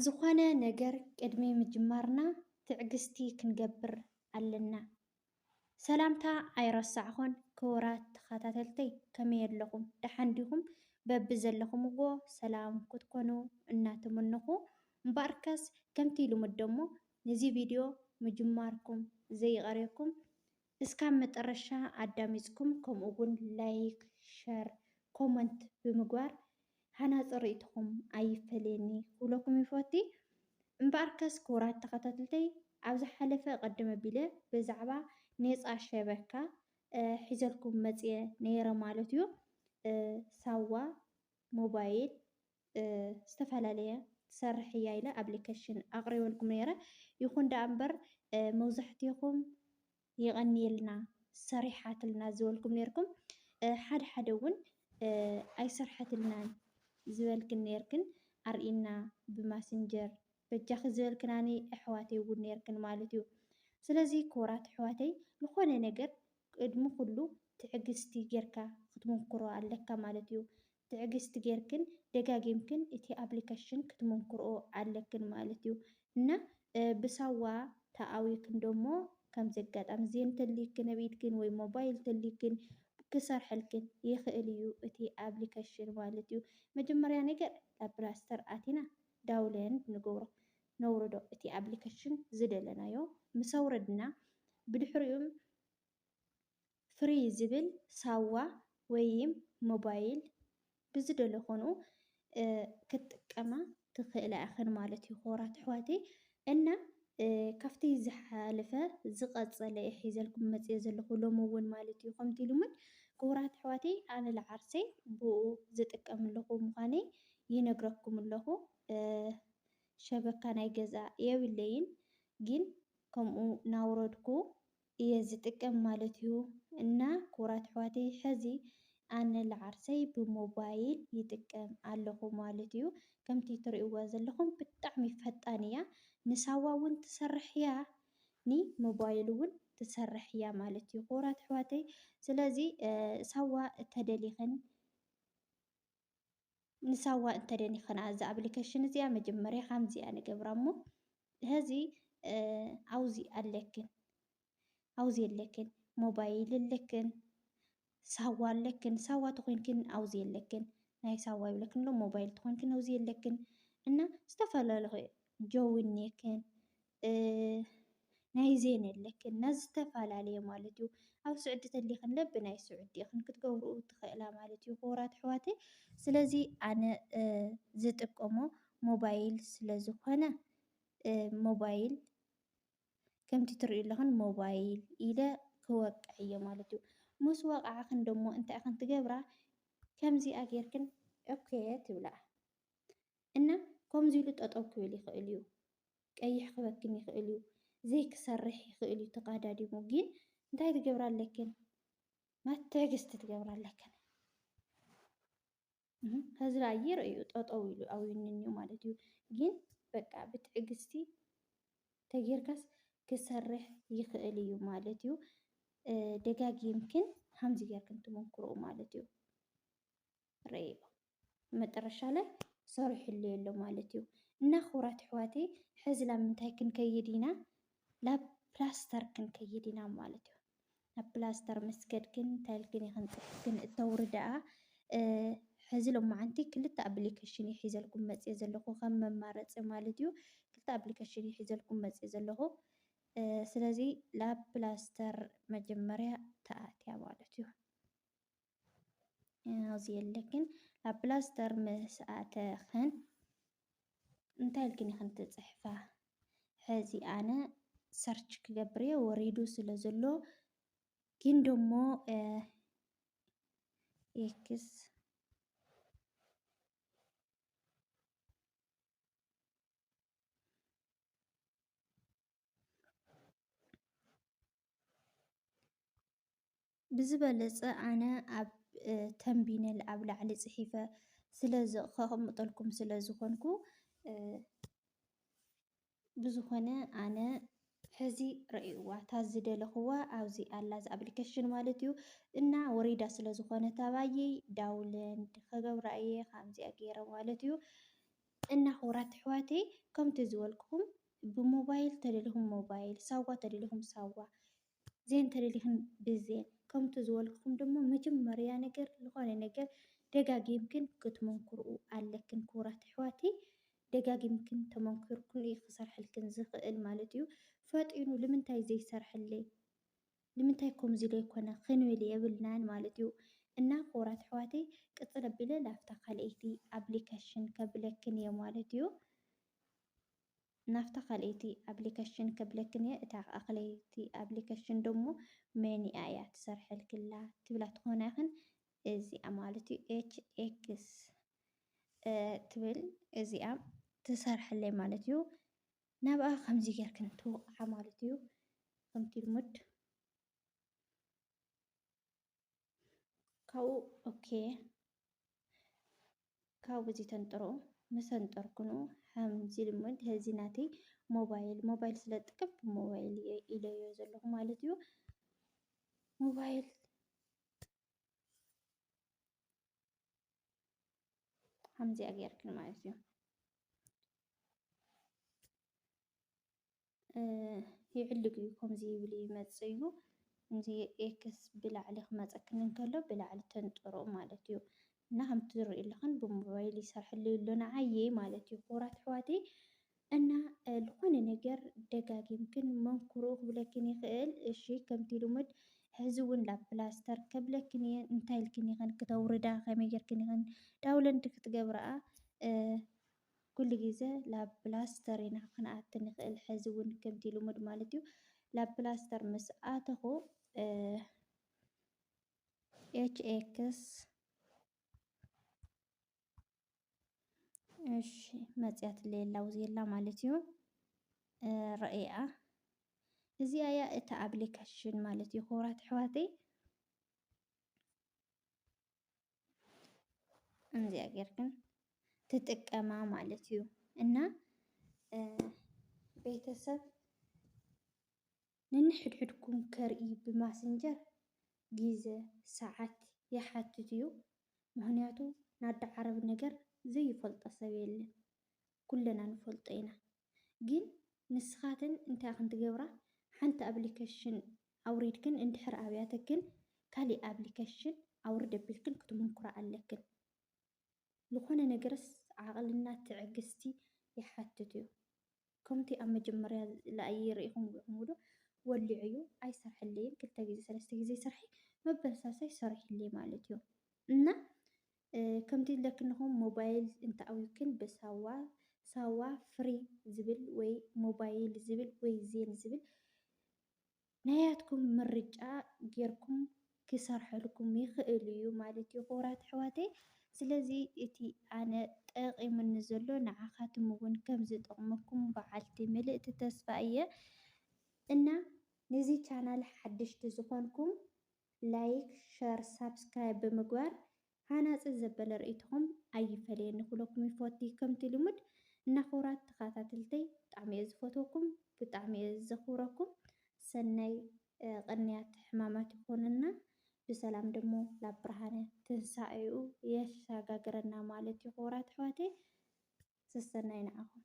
ዝኾነ ነገር ቅድሚ ምጅማርና ትዕግስቲ ክንገብር ኣለና። ሰላምታ ኣይረሳዕኹን ክቡራት ተኸታተልተይ ከመይ ኣለኹም? ደሓን ዲኹም? በቢ ዘለኹምዎ ሰላም ክትኮኑ እናተመነኹ እምበኣርካስ ከምቲ ልሙድ ደሞ ነዚ ቪድዮ ምጅማርኩም ዘይቀርየኩም እስካብ መጨረሻ ኣዳሚፅኩም ከምኡ እውን ላይክ፣ ሸር፣ ኮመንት ብምግባር ሃናፂ ርእይቶኹም ኣይፈለየኒ ክብለኩም ይፈቲ። እምበኣርካስ ክቡራት ተኸታተልተይ ኣብ ዝሓለፈ ቀደም ኣቢለ ብዛዕባ ነፃ ሸበካ ሒዘልኩም መፅየ ነይረ ማለት እዩ። ሳዋ ሞባይል ዝተፈላለየ ትሰርሕ እያ ኢለ ኣፕሊኬሽን ኣቅሪበልኩም ነይረ። ይኹን ዳኣ እምበር መብዛሕትኹም ይቀኒየልና ሰሪሓትልና ዝበልኩም ነይርኩም። ሓደ ሓደ እውን ኣይሰርሐትልናን ዝበልክን ነይርክን ኣርኢና ብማሰንጀር በጃኺ ዝበልክናኒ ኣሕዋተይ እውን ነይርክን ማለት እዩ። ስለዚ ክቡራት ኣሕዋተይ ዝኾነ ነገር ቅድሚ ኩሉ ትዕግስቲ ጌርካ ክትሞክሮ ኣለካ ማለት እዩ። ትዕግስቲ ጌርክን ደጋጊምክን እቲ ኣፕሊኬሽን ክትሞክርኦ ኣለክን ማለት እዩ። እና ብሳዋ ተኣዊክን ደሞ ከምዚ ኣጋጣሚ እዚ እንተልይክን ኣብ ኢድክን ወይ ሞባይል እንተልይክን ክሰርሐልክን ይኽእል እዩ እቲ ኣፕሊኬሽን ማለት እዩ። መጀመርያ ነገር ኣብ ፕላስተር ኣቲና ዳውንሎድ ንገብሮ ነውርዶ እቲ ኣፕሊኬሽን ዝደለናዮ ምስ ኣውረድና ብድሕሪኡ ፍሪ ዝብል ሳዋ ወይም ሞባይል ብዝደለኾኑ ክጥቀማ ትኽእላ ኢኽን ማለት እዩ ክቡራት ኣሕዋተይ። እና ካብቲ ዝሓለፈ ዝቐፀለ ሒዘልኩም መፅየ ዘለኹ ሎሚ እውን ማለት እዩ። ከምቲ ልሙድ ክቡራት ኣሕዋተይ ኣነ ለዓርሰይ ብኡ ዝጥቀም ኣለኹ ምዃነይ ይነግረኩም ኣለኹ። ሸበካ ናይ ገዛ የብለይን ግን ከምኡ ናውረድኩ እየ ዝጥቀም ማለት እዩ። እና ክቡራት ኣሕዋተይ ሕዚ ኣነ ለዓርሰይ ብሞባይል ይጥቀም ኣለኹ ማለት እዩ። ከምቲ ትሪእዋ ዘለኹም ብጣዕሚ ፈጣን እያ። ንሳዋ እውን ትሰርሕ እያ ንሞባይል እውን ትሰርሕ እያ ማለት እዩ ክቡራት ኣሕዋተይ። ስለዚ ሳዋ እንተደሊኽን ንሳዋ እንተደሊኽን እዛ ኣፕሊኬሽን እዚኣ መጀመርያ ከምዚኣ ንገብራ እሞ ሕዚ ኣውዚ ኣለክን ኣውዚ ኣለክን ሞባይል ኣለክን ሳዋ ኣለክን ሳዋ ተኮይንክን ኣውዚ ኣለክን ናይ ሳዋ ይብለክን ኣሎ ሞባይል ተኮይንክን ኣውዚ ኣለክን እና ዝተፈላለዩ ጆውኔክን ናይ ዜን ኣለክን እና ዝተፈላለየ ማለት እዩ። ኣብ ስዑዲ ተሊኽን ለቢ ናይ ስዑዲ ኢኽን ክትገብርኡ ትኽእላ ማለት እዩ ክቡራት ኣሕዋተይ። ስለዚ ኣነ ዝጥቀሞ ሞባይል ስለዝኾነ ሞባይል ከምቲ ትሪኡ ኣለኹን ሞባይል ኢለ ክወቅዕ እየ ማለት እዩ። ምስ ወቃዕክን ደሞ እንታይ ኢኽን ትገብራ ከምዚኣ ጌርክን ኦኬ ትብላ እና ከምዚ ኢሉ ጠጠው ክብል ይኽእል እዩ፣ ቀይሕ ክበክን ይኽእል እዩ፣ ዘይክሰርሕ ይኽእል እዩ ተቀዳዲሙ። ግን እንታይ ትገብራ ኣለክን ትዕግስቲ ትገብራ ኣለክን። ሕዚ ኣየር እዩ ጠጠው ኢሉ ኣውዩንኒ ማለት እዩ። ግን በቃ ብትዕግስቲ ተጌርካስ ክሰርሕ ይኽእል እዩ ማለት እዩ። ደጋጊምክን ከምዚ ጌርክን ትሞክርኡ ማለት እዩ። ርአዩ መጨረሻ ላይ ሰሪሑልይ ኣሎ ማለት እዩ። እና ክቡራት ኣሕዋተይ ሕዚ ናብ ምንታይ ክንከይድ ኢና? ናብ ፕላስተር ክንከይድ ኢና ማለት እዩ። ናብ ፕላስተር መስገድክን ታይልክን ኢኽን ፅሕፍክን እተውርድኣ ሕዚ ሎማዓንቲ ክልተ ኣፕሊኬሽን እየ ሒዘልኩም መፅየ ዘለኹ ከም መማረፂ ማለት እዩ። ክልተ ኣፕሊኬሽን እየ ሒዘልኩም መፅየ ዘለኹ። ስለዚ ላብ ፕላስተር መጀመርያ ተኣትያ ማለት እዩ። ኣብዚ የለክን ላብ ፕላስተር ምስ ኣተኽን እንታይ ኢልክን ኢኽን ትፅሕፋ ሕዚ ኣነ ሰርች ክገብር እየ ወሪዱ ስለ ዘሎ ግን ደሞ ኤክስ ብዝበለፀ ኣነ ኣብ ተንቢነል ኣብ ላዕሊ ፅሒፈ ከቕምጠልኩም ስለ ዝኾንኩ ብዝኾነ ኣነ ሕዚ ርአይዋ እታ ዝደለኽዋ ኣብዚ ኣላ ዚ ኣፕሊኬሽን ማለት እዩ። እና ወሪዳ ስለ ዝኾነ ታባየይ ዳውንሎድ ከገብራ እየ ከምዚኣ ገይረ ማለት እዩ። እና ክቡራት ኣሕዋተይ ከምቲ ዝበልኩኹም ብሞባይል ተደሊኹም ሞባይል፣ ሳዋ ተደሊኹም ሳዋ፣ ዜን ተደሊኹም ብዜን ከምቲ ዝበልኩኹም ድማ መጀመርያ ነገር ዝኾነ ነገር ደጋጊምክን ክትመንክርኡ ኣለክን ክቡራት ኣሕዋተይ። ደጋጊምክን ተመንኪርኩን እዩ ክሰርሐልክን ዝኽእል ማለት እዩ። ፈጢኑ ንምንታይ ዘይሰርሐለይ ንምንታይ ከምዚ ዘይኮነ ክንብል የብልናን ማለት እዩ። እና ክቡራት ኣሕዋተይ ቅፅል ኣቢለ ላፍታ ካልአይቲ ኣፕሊኬሽን ከብለክን እየ ማለት እዩ። ናፍታ ካልአይቲ ኣፕሊኬሽን ከብለክን እየ። እታ ካልአይቲ ኣፕሊኬሽን ደሞ መኒኣ እያ ትሰርሐልክላ ትብላ ትኾና ይኽን እዚኣ ማለት እዩ ኤችኤክስ ትብል እዚኣ ትሰርሐለይ ማለት እዩ። ናብኣ ከምዚ ጌርክን ትወቕዓ ማለት እዩ። ከምቲ ልሙድ ካብኡ ኦኬ ካብኡ በዚ ተንጥሮ መሰንጠርኩኑ ከምዚ ልሙድ ህዚ ናተይ ሞባይል ስለ ዝጥቀም ብሞባይል ኢለዮ ዘለኹ ማለት እዩ። ሞባይል ከምዚኣ ጌርክን ማለት እዩ። ይዕልግ እዩ ከምዚ ይብል ይመፅእ እዩ። እዚ ኤክስ ብላዕሊ ክመፀክን እንከሎ ብላዕሊ ተንጥሮ ማለት እዩ። እና ከምቲ ዝሪኡ ኣለኹም ብሞባይል ይሰርሐለይ ኣሎ ንዓየ ማለት እዩ ክቡራት ኣሕዋተይ። እና ዝኾነ ነገር ደጋጊምክን መንክሮ ክብለክን ይኽእል። እሺ ከምቲ ልሙድ ሕዚ እውን ላፕላስተር ከብለክን እየ። እንታይ ኢልክን ይኽን ክተውርዳ ከመይ ጌርክን ይኽን ዳውንሎድ ክትገብርኣ ኩሉ ግዜ ላፕላስተር ኢና ክንኣቱ ንኽእል። ሕዚ እውን ከምቲ ልሙድ ማለት እዩ ላፕላስተር ምስ ኣተኹ ኤችኤክስ እሺ መፅያት ሌላ ውዜላ ማለት እዩ ረእያ እዚኣ እያ እታ ኣፕሊኬሽን ማለት እዩ ክቡራት ኣሕዋተይ። እዚኣ ጌርክን ትጥቀማ ማለት እዩ። እና ቤተሰብ ንንሕድሕድኩም ከርኢ ብማስንጀር ግዜ ሰዓት ይሓትት እዩ። ምክንያቱ ናዳዓረብ ነገር ዘይፈልጦ ሰብ የለን ኩለና ንፈልጦ ኢና። ግን ንስኻትን እንታይ ክንትገብራ ሓንቲ ኣፕሊኬሽን ኣውሪድክን እንድሕር ኣብያተክን ካሊእ ኣፕሊኬሽን ኣውርድ ኣቢልክን ክትምንክሮ ኣለክን። ዝኾነ ነገርስ ዓቕልና ትዕግስቲ ይሓትት እዩ። ከምቲ ኣብ መጀመርያ ሪኢኹም ዶ ወሊዑ እዩ ኣይሰርሐለይን 2 ግዜ 3 ግዜ ሰርሒ መበረታታይ ሰርሕለይ ማለት እዩ። እና ከምቲ ለክንኹም ሞባይል እንተኣዊክን ሳዋ ፍሪ ዝብል ወይ ሞባይል ዝብል ወይ ዜን ዝብል ናያትኩም ምርጫ ጌርኩም ክሰርሐልኩም ይኽእል እዩ ማለት እዩ ክቡራት ኣሕዋተይ። ስለዚ እቲ ኣነ ጠቒሙኒ ዘሎ ንዓኻትኩም እውን ከም ዝጠቕመኩም በዓልቲ ምልእቲ ተስፋ እየ። እና ነዚ ቻናል ሓደሽቲ ዝኾንኩም ላይክ፣ ሸር፣ ሳብስክራይብ ብምግባር ሃናፂ ዘበለ ርእይትኹም ኣይፈለየኒ ክብለኩም ይፈቱ ከምቲ ልሙድ። እና ክቡራት ተኸታተልተይ ብጣዕሚ እየ ዝፈትወኩም ብጣዕሚ እየ ዘኽብረኩም። ሰናይ ቅንያት ሕማማት ይኹንና ብሰላም ደሞ ላብ ብርሃነ ትንሳኤኡ የሸጋግረና ማለት እዩ ክቡራት ኣሕዋተይ። ሰናይ ንዓኹም።